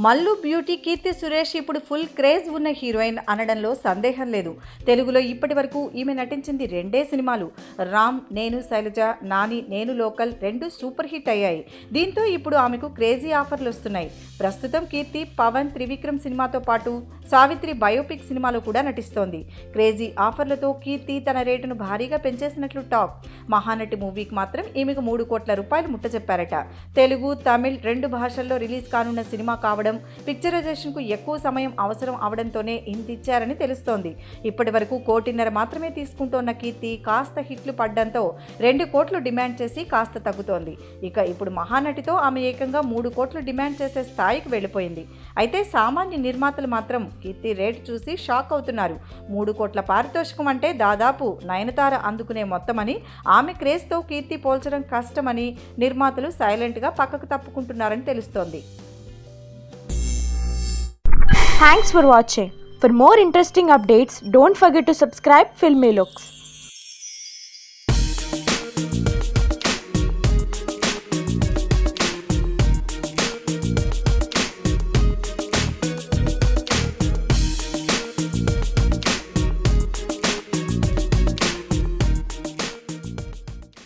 Mallu beauty Keerthy Suresh ఇప్పుడు full craze ఉన్న heroine అనడంలో సందేహం లేదు. తెలుగులో ఇప్పటి వరకు ఈమె నటించింది 2 సినిమాలు. రామ్, నేను శైలజ, నాని, నేను లోకల్ 2 సూపర్ హిట్ అయ్యాయి. దీంతో ఇప్పుడు ఆమెకు క్రేజీ ఆఫర్లు వస్తున్నాయి. ప్రస్తుతం కీర్తి పవన్, త్రివిక్రమ్ సినిమాతో పాటు సావిత్రి బయోపిక్ సినిమాలో కూడా నటిస్తోంది. క్రేజీ ఆఫర్లతో కీర్తి తన రేటును భారీగా పెంచేసినట్లు టాక్. మహానటి మూవీకి మాత్రం ఈమెకు 3 కోట్ల రూపాయలు ముట్టచెప్పారట. తెలుగు, తమిళ్ 2 భాషల్లో రిలీజ్ కానున్న సినిమా కావడం, పిక్చరైజేషన్కు ఎక్కువ సమయం అవసరం అవడంతోనే ఇంత ఇచ్చారని తెలుస్తోంది. ఇప్పటి వరకు 1.5 కోటి మాత్రమే తీసుకుంటోన్న కీర్తి కాస్త హిట్లు పడ్డంతో 2 కోట్లు డిమాండ్ చేసి కాస్త తగ్గుతోంది. ఇక ఇప్పుడు మహానటితో ఆమె ఏకంగా 3 కోట్లు డిమాండ్ చేసే స్థాయికి వెళ్ళిపోయింది. అయితే సామాన్య నిర్మాతలు మాత్రం కీర్తి రేటు చూసి షాక్ అవుతున్నారు. 3 కోట్ల పారితోషికం అంటే దాదాపు నయనతార అందుకునే మొత్తమని, ఆమె క్రేజ్తో కీర్తి పోల్చడం కష్టమని నిర్మాతలు సైలెంట్గా పక్కకు తప్పుకుంటున్నారని తెలుస్తోంది. Thanks for watching. For more interesting updates, don't forget to subscribe Filmy Looks.